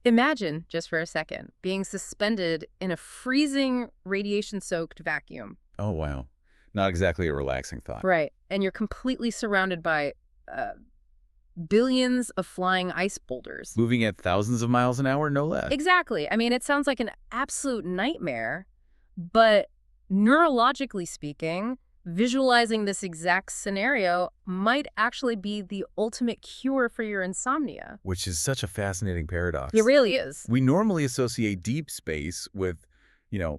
Imagine, just for a second, being suspended in a freezing, radiation-soaked vacuum. Oh, wow. Not exactly a relaxing thought. Right. And you're completely surrounded by uh, billions of flying ice boulders. Moving at thousands of miles an hour, no less. Exactly. I mean, it sounds like an absolute nightmare, but neurologically speaking, visualizing this exact scenario might actually be the ultimate cure for your insomnia. Which is such a fascinating paradox. It really is. We normally associate deep space with,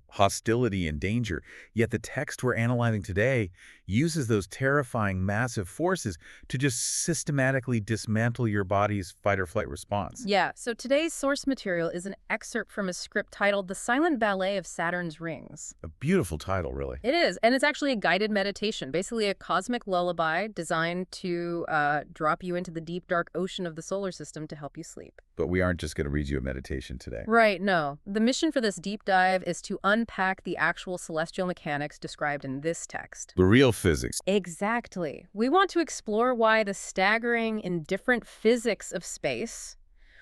hostility and danger. Yet the text we're analyzing today uses those terrifying, massive forces to just systematically dismantle your body's fight-or-flight response. Yeah, so today's source material is an excerpt from a script titled The Silent Ballet of Saturn's Rings. A beautiful title, really. It is, and it's actually a guided meditation, basically a cosmic lullaby designed to drop you into the deep, dark ocean of the solar system to help you sleep. But we aren't just going to read you a meditation today. Right, no. The mission for this deep dive is to unpack the actual celestial mechanics described in this text. The real physics. Exactly. We want to explore why the staggering, indifferent physics of space,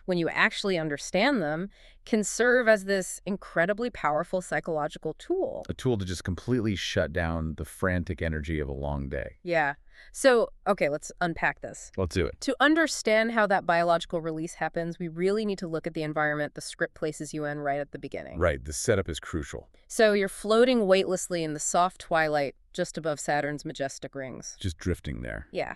when you actually understand them, can serve as this incredibly powerful psychological tool. A tool to just completely shut down the frantic energy of a long day. Yeah. So, okay, let's unpack this. Let's do it. To understand how that biological release happens, we really need to look at the environment the script places you in right at the beginning. Right. The setup is crucial. So you're floating weightlessly in the soft twilight just above Saturn's majestic rings. Just drifting there. Yeah.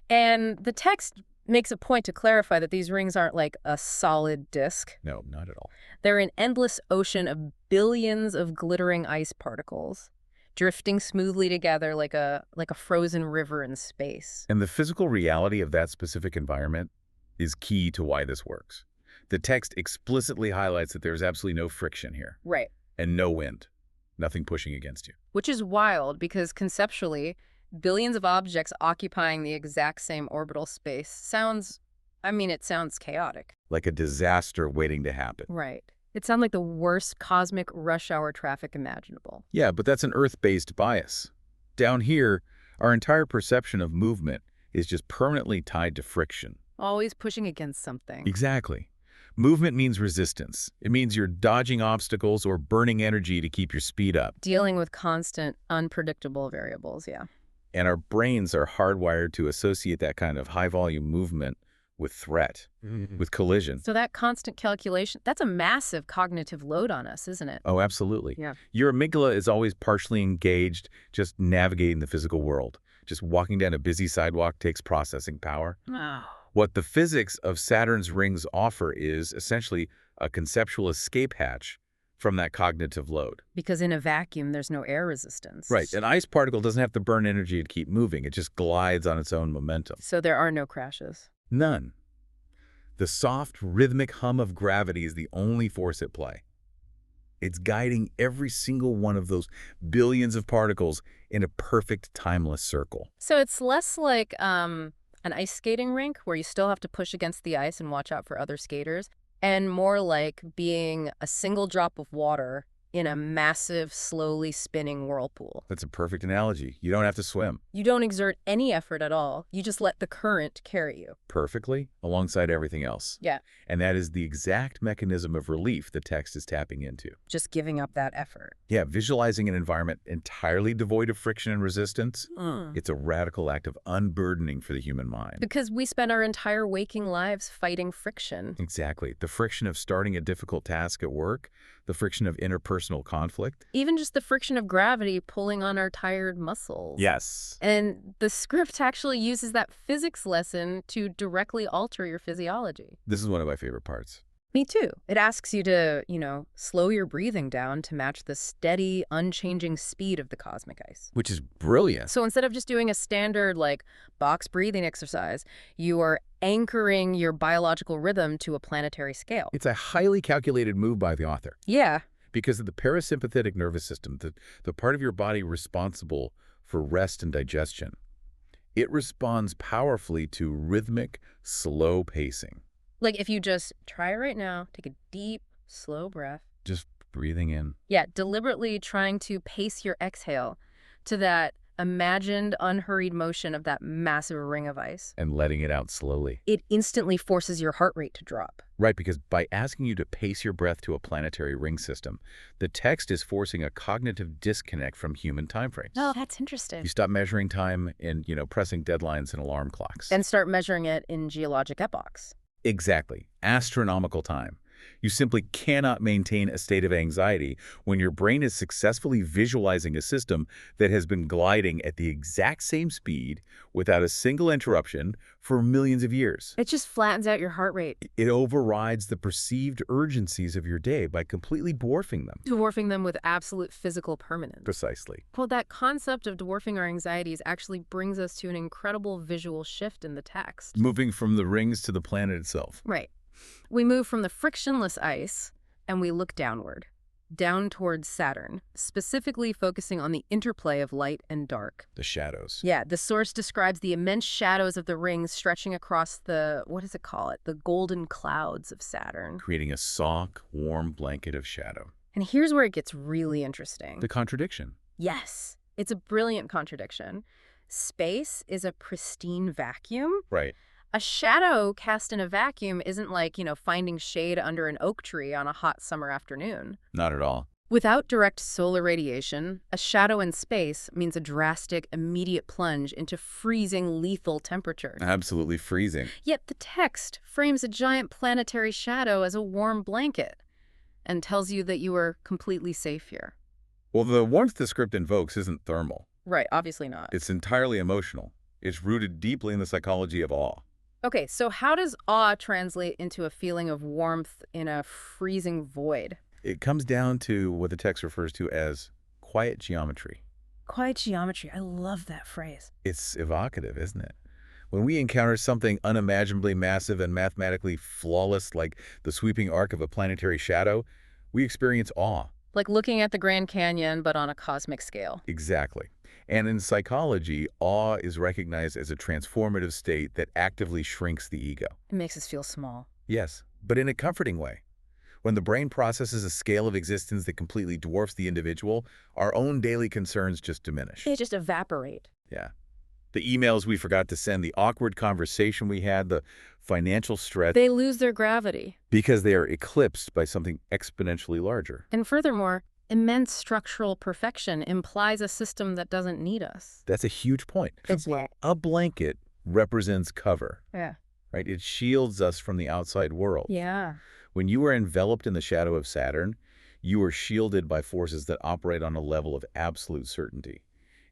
And the text makes a point to clarify that these rings aren't like a solid disk. No, not at all. They're an endless ocean of billions of glittering ice particles, drifting smoothly together like a frozen river in space. And the physical reality of that specific environment is key to why this works. The text explicitly highlights that there's absolutely no friction here. Right. And no wind. Nothing pushing against you. Which is wild because conceptually, billions of objects occupying the exact same orbital space sounds chaotic. Like a disaster waiting to happen. Right. It sounds like the worst cosmic rush hour traffic imaginable. Yeah, but that's an Earth-based bias. Down here, our entire perception of movement is just permanently tied to friction. Always pushing against something. Exactly. Movement means resistance. It means you're dodging obstacles or burning energy to keep your speed up. Dealing with constant, unpredictable variables, yeah. And our brains are hardwired to associate that kind of high-volume movement with threat, with collision. So that constant calculation, that's a massive cognitive load on us, isn't it? Oh, absolutely. Yeah. Your amygdala is always partially engaged, just navigating the physical world. Just walking down a busy sidewalk takes processing power. Oh. What the physics of Saturn's rings offer is essentially a conceptual escape hatch from that cognitive load. Because in a vacuum, there's no air resistance. Right. An ice particle doesn't have to burn energy to keep moving. It just glides on its own momentum. So there are no crashes. None. The soft, rhythmic hum of gravity is the only force at play. It's guiding every single one of those billions of particles in a perfect, timeless circle. So it's less like an ice skating rink where you still have to push against the ice and watch out for other skaters, and more like being a single drop of water in a massive, slowly spinning whirlpool. That's a perfect analogy. You don't have to swim. You don't exert any effort at all. You just let the current carry you. Perfectly, alongside everything else. Yeah. And that is the exact mechanism of relief the text is tapping into. Just giving up that effort. Yeah, visualizing an environment entirely devoid of friction and resistance, it's a radical act of unburdening for the human mind. Because we spend our entire waking lives fighting friction. Exactly. The friction of starting a difficult task at work, the friction of interpersonal conflict. Even just the friction of gravity pulling on our tired muscles. Yes. And the script actually uses that physics lesson to directly alter your physiology. This is one of my favorite parts. Me too. It asks you to, slow your breathing down to match the steady, unchanging speed of the cosmic ice. Which is brilliant. So instead of just doing a standard, box breathing exercise, you are anchoring your biological rhythm to a planetary scale. It's a highly calculated move by the author. Yeah. Because of the parasympathetic nervous system, the part of your body responsible for rest and digestion, it responds powerfully to rhythmic, slow pacing. Like if you just try it right now, take a deep, slow breath. Just breathing in. Yeah, deliberately trying to pace your exhale to that imagined, unhurried motion of that massive ring of ice. And letting it out slowly. It instantly forces your heart rate to drop. Right, because by asking you to pace your breath to a planetary ring system, the text is forcing a cognitive disconnect from human timeframes. Oh, that's interesting. You stop measuring time and, pressing deadlines and alarm clocks. And start measuring it in geologic epochs. Exactly. Astronomical time. You simply cannot maintain a state of anxiety when your brain is successfully visualizing a system that has been gliding at the exact same speed without a single interruption for millions of years. It just flattens out your heart rate. It overrides the perceived urgencies of your day by completely dwarfing them. Dwarfing them with absolute physical permanence. Precisely. Well, that concept of dwarfing our anxieties actually brings us to an incredible visual shift in the text. Moving from the rings to the planet itself. Right. We move from the frictionless ice and we look downward, down towards Saturn, specifically focusing on the interplay of light and dark. The shadows. Yeah, the source describes the immense shadows of the rings stretching across the, what does it call it? The golden clouds of Saturn. Creating a soft, warm blanket of shadow. And here's where it gets really interesting. The contradiction. Yes, it's a brilliant contradiction. Space is a pristine vacuum. Right. A shadow cast in a vacuum isn't like, finding shade under an oak tree on a hot summer afternoon. Not at all. Without direct solar radiation, a shadow in space means a drastic, immediate plunge into freezing, lethal temperatures. Absolutely freezing. Yet the text frames a giant planetary shadow as a warm blanket and tells you that you are completely safe here. Well, the warmth the script invokes isn't thermal. Right, obviously not. It's entirely emotional. It's rooted deeply in the psychology of awe. Okay, so how does awe translate into a feeling of warmth in a freezing void? It comes down to what the text refers to as quiet geometry. Quiet geometry. I love that phrase. It's evocative, isn't it? When we encounter something unimaginably massive and mathematically flawless like the sweeping arc of a planetary shadow, we experience awe. Like looking at the Grand Canyon, but on a cosmic scale. Exactly. And in psychology, awe is recognized as a transformative state that actively shrinks the ego. It makes us feel small. Yes, but in a comforting way. When the brain processes a scale of existence that completely dwarfs the individual, our own daily concerns just diminish. They just evaporate. Yeah. The emails we forgot to send, the awkward conversation we had, the financial stress. They lose their gravity. Because they are eclipsed by something exponentially larger. And furthermore, immense structural perfection implies a system that doesn't need us. That's a huge point. It's not. A blanket represents cover. Yeah. Right? It shields us from the outside world. Yeah. When you are enveloped in the shadow of Saturn, you are shielded by forces that operate on a level of absolute certainty.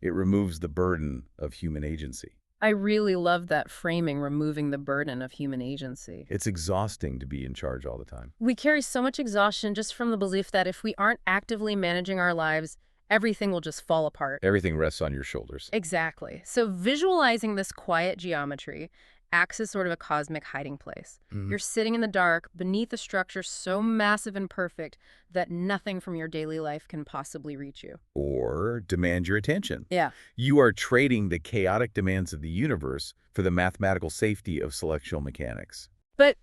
It removes the burden of human agency. I really love that framing, removing the burden of human agency. It's exhausting to be in charge all the time. We carry so much exhaustion just from the belief that if we aren't actively managing our lives, everything will just fall apart. Everything rests on your shoulders. Exactly. So visualizing this quiet geometry acts as sort of a cosmic hiding place. You're sitting in the dark beneath a structure so massive and perfect that nothing from your daily life can possibly reach you. Or demand your attention. Yeah. You are trading the chaotic demands of the universe for the mathematical safety of celestial mechanics. But,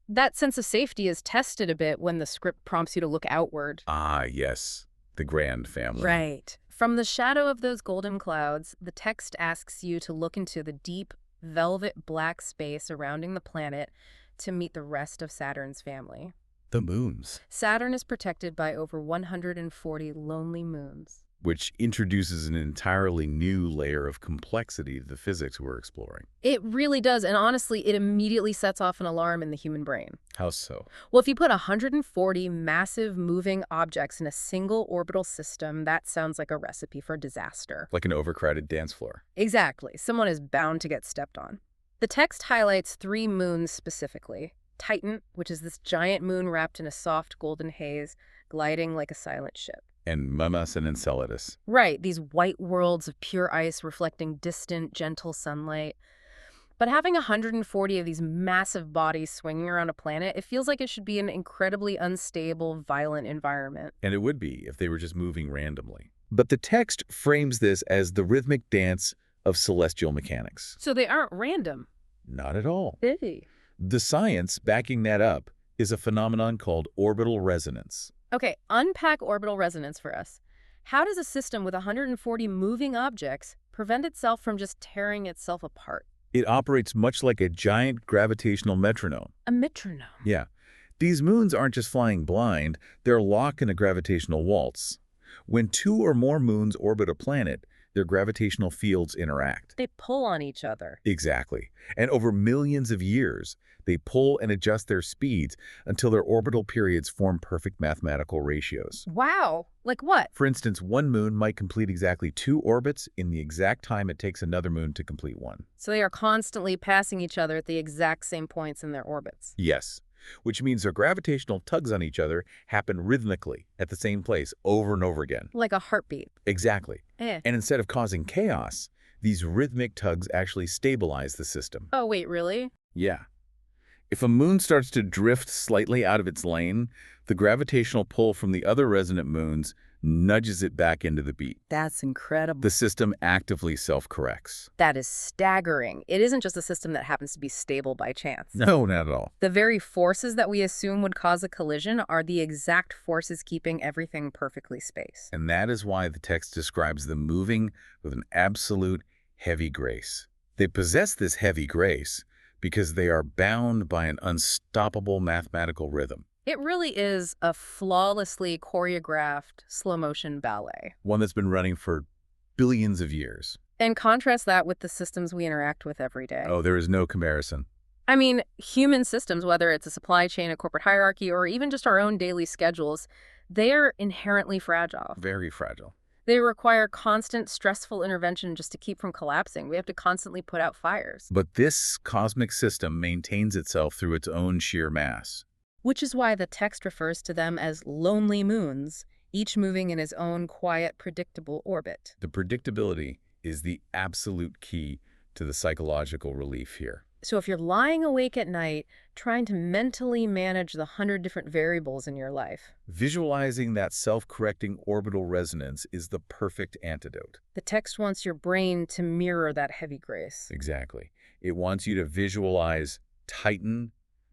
that sense of safety is tested a bit when the script prompts you to look outward. Ah, yes. The grand family. Right. From the shadow of those golden clouds, the text asks you to look into the deep, velvet black space surrounding the planet to meet the rest of Saturn's family. The moons. Saturn is protected by over 140 lonely moons. Which introduces an entirely new layer of complexity to the physics we're exploring. It really does, and honestly, it immediately sets off an alarm in the human brain. How so? Well, if you put 140 massive moving objects in a single orbital system, that sounds like a recipe for disaster. Like an overcrowded dance floor. Exactly. Someone is bound to get stepped on. The text highlights 3 moons specifically. Titan, which is this giant moon wrapped in a soft golden haze, gliding like a silent ship. And Momus and Enceladus. Right, these white worlds of pure ice reflecting distant, gentle sunlight. But having 140 of these massive bodies swinging around a planet, it feels like it should be an incredibly unstable, violent environment. And it would be if they were just moving randomly. But the text frames this as the rhythmic dance of celestial mechanics. So they aren't random. Not at all. Hey. The science backing that up is a phenomenon called orbital resonance. Okay, unpack orbital resonance for us. How does a system with 140 moving objects prevent itself from just tearing itself apart? It operates much like a giant gravitational metronome. A metronome. Yeah. These moons aren't just flying blind, they're locked in a gravitational waltz. When two or more moons orbit a planet, their gravitational fields interact. They pull on each other. Exactly. And over millions of years, they pull and adjust their speeds until their orbital periods form perfect mathematical ratios. Wow. Like what? For instance, one moon might complete exactly 2 orbits in the exact time it takes another moon to complete one. So they are constantly passing each other at the exact same points in their orbits. Yes, which means their gravitational tugs on each other happen rhythmically at the same place over and over again. Like a heartbeat. Exactly. Eh. And instead of causing chaos, these rhythmic tugs actually stabilize the system. Oh, wait, really? Yeah. If a moon starts to drift slightly out of its lane, the gravitational pull from the other resonant moons nudges it back into the beat. That's incredible. The system actively self-corrects. That is staggering. It isn't just a system that happens to be stable by chance. No, not at all. The very forces that we assume would cause a collision are the exact forces keeping everything perfectly spaced. And that is why the text describes them moving with an absolute heavy grace. They possess this heavy grace because they are bound by an unstoppable mathematical rhythm. It really is a flawlessly choreographed slow-motion ballet. One that's been running for billions of years. And contrast that with the systems we interact with every day. Oh, there is no comparison. I mean, human systems, whether it's a supply chain, a corporate hierarchy, or even just our own daily schedules, they are inherently fragile. Very fragile. They require constant, stressful intervention just to keep from collapsing. We have to constantly put out fires. But this cosmic system maintains itself through its own sheer mass. Which is why the text refers to them as lonely moons, each moving in his own quiet, predictable orbit. The predictability is the absolute key to the psychological relief here. So if you're lying awake at night, trying to mentally manage the 100 different variables in your life, Visualizing that self-correcting orbital resonance is the perfect antidote. the text wants your brain to mirror that heavy grace. Exactly. It wants you to visualize Titan,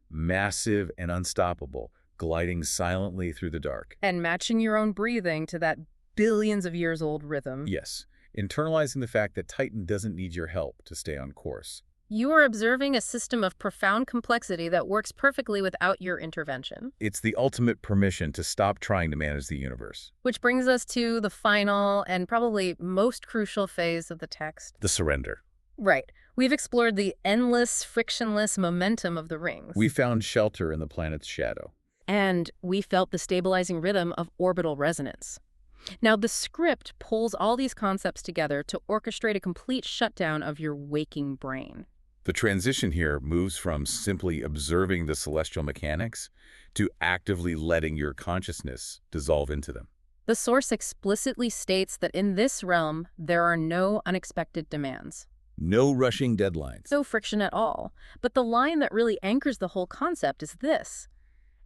massive and unstoppable, gliding silently through the dark. And matching your own breathing to that billions of years old rhythm. Yes, internalizing the fact that Titan doesn't need your help to stay on course. You are observing a system of profound complexity that works perfectly without your intervention. It's the ultimate permission to stop trying to manage the universe. Which brings us to the final and probably most crucial phase of the text. The surrender. Right. We've explored the endless, frictionless momentum of the rings. We found shelter in the planet's shadow. And we felt the stabilizing rhythm of orbital resonance. Now, the script pulls all these concepts together to orchestrate a complete shutdown of your waking brain. The transition here moves from simply observing the celestial mechanics to actively letting your consciousness dissolve into them. The source explicitly states that in this realm, there are no unexpected demands. No rushing deadlines. No friction at all. But the line that really anchors the whole concept is this: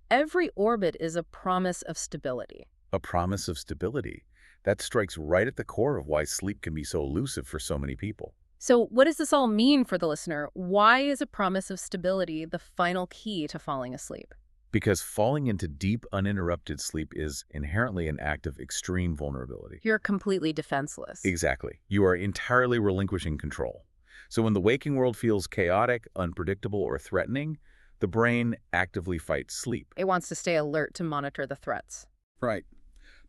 every orbit is a promise of stability. A promise of stability. That strikes right at the core of why sleep can be so elusive for so many people. So what does this all mean for the listener? Why is a promise of stability the final key to falling asleep? Because falling into deep, uninterrupted sleep is inherently an act of extreme vulnerability. You're completely defenseless. Exactly. You are entirely relinquishing control. So when the waking world feels chaotic, unpredictable, or threatening, the brain actively fights sleep. It wants to stay alert to monitor the threats. Right.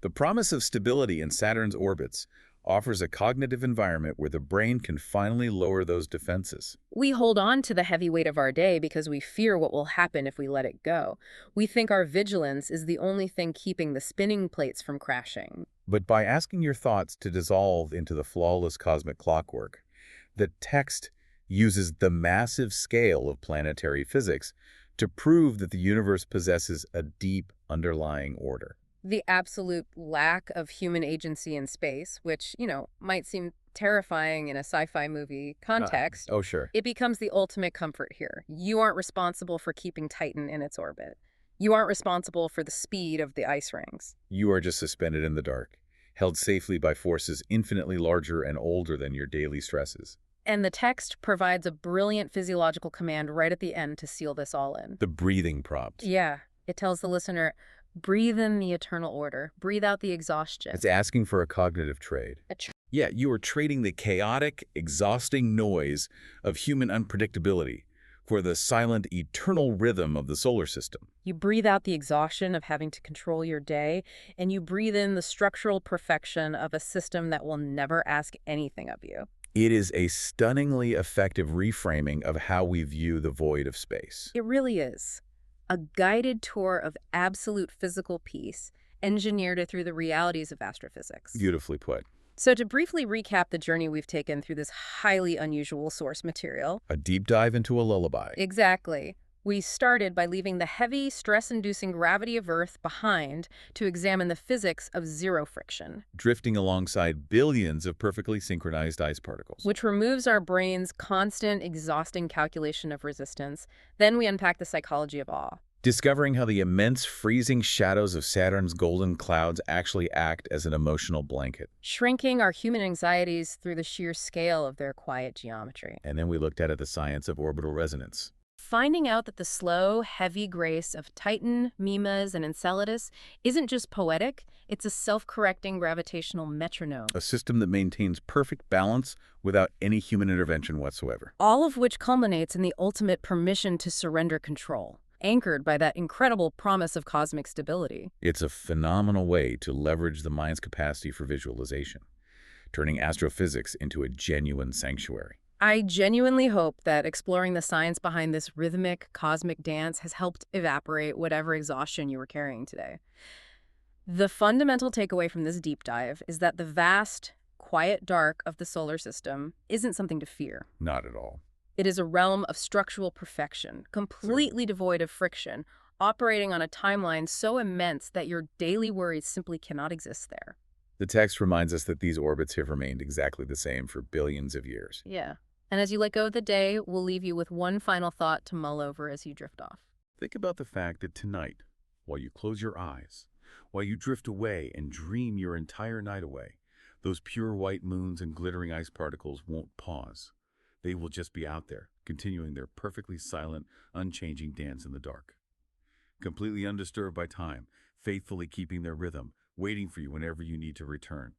The promise of stability in Saturn's orbits offers a cognitive environment where the brain can finally lower those defenses. We hold on to the heavy weight of our day because we fear what will happen if we let it go. We think our vigilance is the only thing keeping the spinning plates from crashing. But by asking your thoughts to dissolve into the flawless cosmic clockwork, the text uses the massive scale of planetary physics to prove that the universe possesses a deep underlying order. The absolute lack of human agency in space, which, might seem terrifying in a sci-fi movie context, Oh, sure. it becomes the ultimate comfort here. You aren't responsible for keeping Titan in its orbit. You aren't responsible for the speed of the ice rings. You are just suspended in the dark, held safely by forces infinitely larger and older than your daily stresses. And the text provides a brilliant physiological command right at the end to seal this all in. The breathing prompt. Yeah, it tells the listener, Breathe in the eternal order. Breathe out the exhaustion. It's asking for a cognitive trade. A tr- Yeah, you are trading the chaotic, exhausting noise of human unpredictability for the silent, eternal rhythm of the solar system. You breathe out the exhaustion of having to control your day, and you breathe in the structural perfection of a system that will never ask anything of you. It is a stunningly effective reframing of how we view the void of space. It really is. A guided tour of absolute physical peace, engineered through the realities of astrophysics. Beautifully put. So to briefly recap the journey we've taken through this highly unusual source material. A deep dive into a lullaby. Exactly. We started by leaving the heavy, stress-inducing gravity of Earth behind to examine the physics of zero friction, Drifting alongside billions of perfectly synchronized ice particles. which removes our brain's constant, exhausting calculation of resistance. Then we unpack the psychology of awe. Discovering how the immense freezing shadows of Saturn's golden clouds actually act as an emotional blanket. Shrinking our human anxieties through the sheer scale of their quiet geometry. And then we looked at the science of orbital resonance. Finding out that the slow, heavy grace of Titan, Mimas, and Enceladus isn't just poetic, it's a self-correcting gravitational metronome. A system that maintains perfect balance without any human intervention whatsoever. All of which culminates in the ultimate permission to surrender control, anchored by that incredible promise of cosmic stability. It's a phenomenal way to leverage the mind's capacity for visualization, turning astrophysics into a genuine sanctuary. I genuinely hope that exploring the science behind this rhythmic, cosmic dance has helped evaporate whatever exhaustion you were carrying today. The fundamental takeaway from this deep dive is that the vast, quiet dark of the solar system isn't something to fear. Not at all. It is a realm of structural perfection, completely devoid of friction, operating on a timeline so immense that your daily worries simply cannot exist there. The text reminds us that these orbits have remained exactly the same for billions of years. Yeah. And as you let go of the day, we'll leave you with one final thought to mull over as you drift off. Think about the fact that tonight, while you close your eyes, while you drift away and dream your entire night away, those pure white moons and glittering ice particles won't pause. They will just be out there, continuing their perfectly silent, unchanging dance in the dark. Completely undisturbed by time, faithfully keeping their rhythm, waiting for you whenever you need to return.